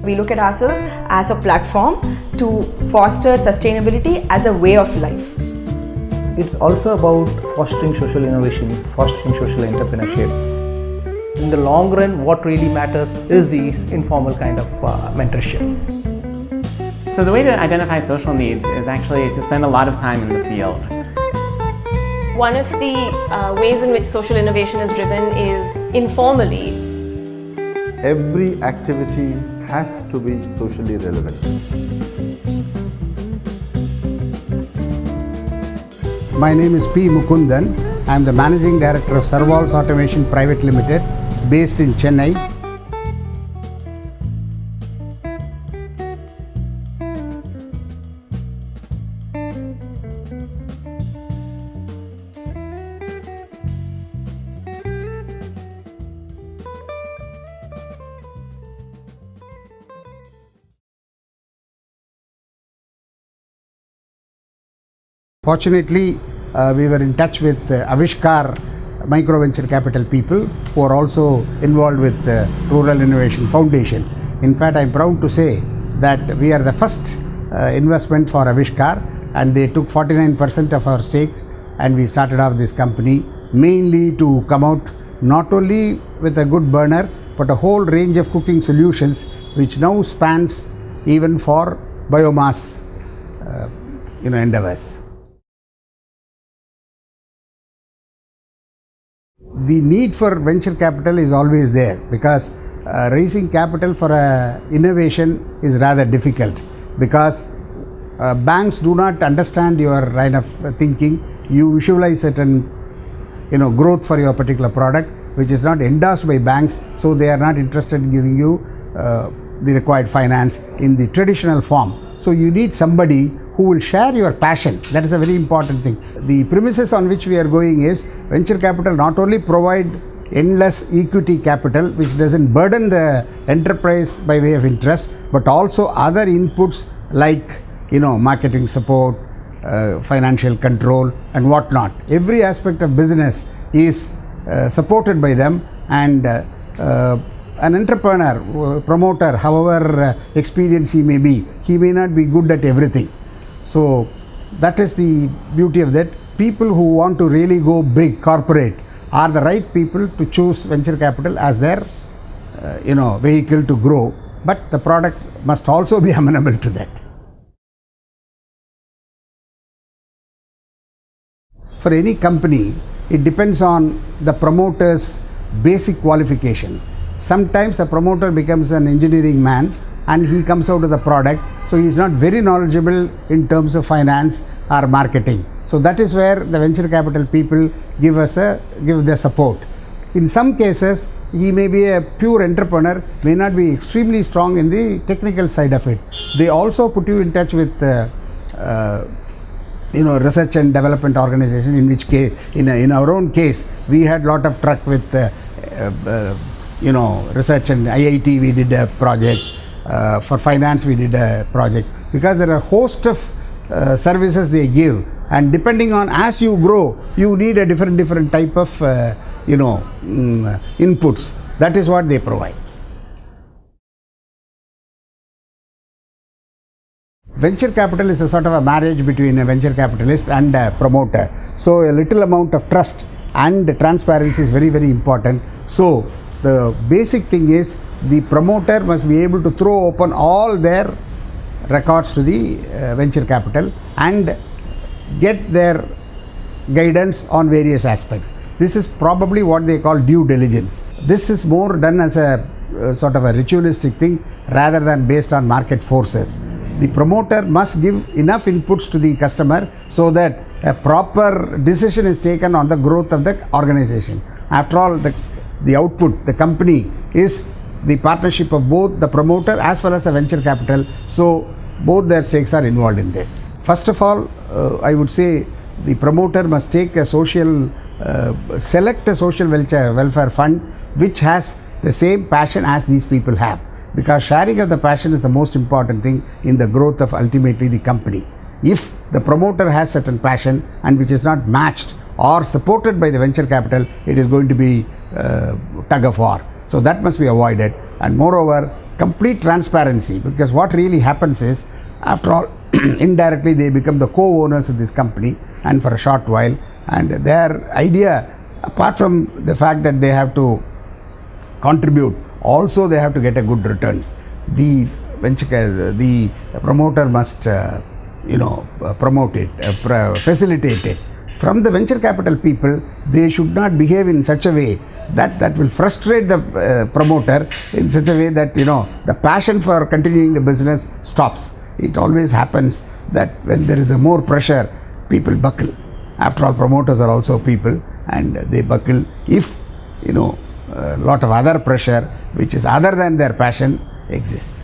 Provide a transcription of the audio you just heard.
We look at ourselves as a platform to foster sustainability as a way of life. It's also about fostering social innovation, fostering social entrepreneurship. In the long run, what really matters is this informal kind of mentorship. So the way to identify social needs is actually to spend a lot of time in the field. One of the ways in which social innovation is driven is informally. Every activity has to be socially relevant. My name is P. Mukundan. I am the Managing Director of Servals Automation Private Limited, based in Chennai. Fortunately, we were in touch with Avishkar Micro Venture Capital people who are also involved with Rural Innovation Foundation. In fact, I'm proud to say that we are the first investment for Avishkar, and they took 49% of our stakes, and we started off this company mainly to come out not only with a good burner but a whole range of cooking solutions which now spans even for biomass endeavors. The need for venture capital is always there because raising capital for innovation is rather difficult because banks do not understand your line of thinking. You visualize certain growth for your particular product which is not endorsed by banks, so they are not interested in giving you the required finance in the traditional form. So you need somebody who will share your passion. That is a very important thing. The premises on which we are going is venture capital not only provide endless equity capital which doesn't burden the enterprise by way of interest, but also other inputs like marketing support, financial control and whatnot. Every aspect of business is supported by them, and an entrepreneur, promoter, however experienced he may be, he may not be good at everything. So that is the beauty of that. People who want to really go big, corporate, are the right people to choose venture capital as their vehicle to grow, but the product must also be amenable to that. For any company, it depends on the promoter's basic qualification. Sometimes the promoter becomes an engineering man and he comes out with the product, so he is not very knowledgeable in terms of finance or marketing. So that is where the venture capital people give their support. In some cases, he may be a pure entrepreneur, may not be extremely strong in the technical side of it. They also put you in touch with research and development organization, in which case, in our own case, we had lot of truck with research and IIT. We did a project. For finance we did a project, because there are a host of services they give, and depending on as you grow, you need a different type of inputs. That is what they provide. Venture capital is a sort of a marriage between a venture capitalist and a promoter. So a little amount of trust and transparency is very, very important. So the basic thing is the promoter must be able to throw open all their records to the venture capital and get their guidance on various aspects. This is probably what they call due diligence. This is more done as a sort of a ritualistic thing rather than based on market forces. The promoter must give enough inputs to the customer so that a proper decision is taken on the growth of the organization. After all, the output, the company, is the partnership of both the promoter as well as the venture capital. So both their stakes are involved in this. First of all, I would say the promoter must take a select a social welfare fund which has the same passion as these people have, because sharing of the passion is the most important thing in the growth of ultimately the company. If the promoter has certain passion and which is not matched or supported by the venture capital, it is going to be tug of war. So that must be avoided. And moreover, complete transparency, because what really happens is, after all, indirectly they become the co-owners of this company, and for a short while, and their idea, apart from the fact that they have to contribute, also they have to get a good returns. The promoter must promote it, facilitate it. From the venture capital people, they should not behave in such a way that will frustrate the promoter in such a way that the passion for continuing the business stops. It always happens that when there is a more pressure, people buckle. After all, promoters are also people, and they buckle if a lot of other pressure which is other than their passion exists.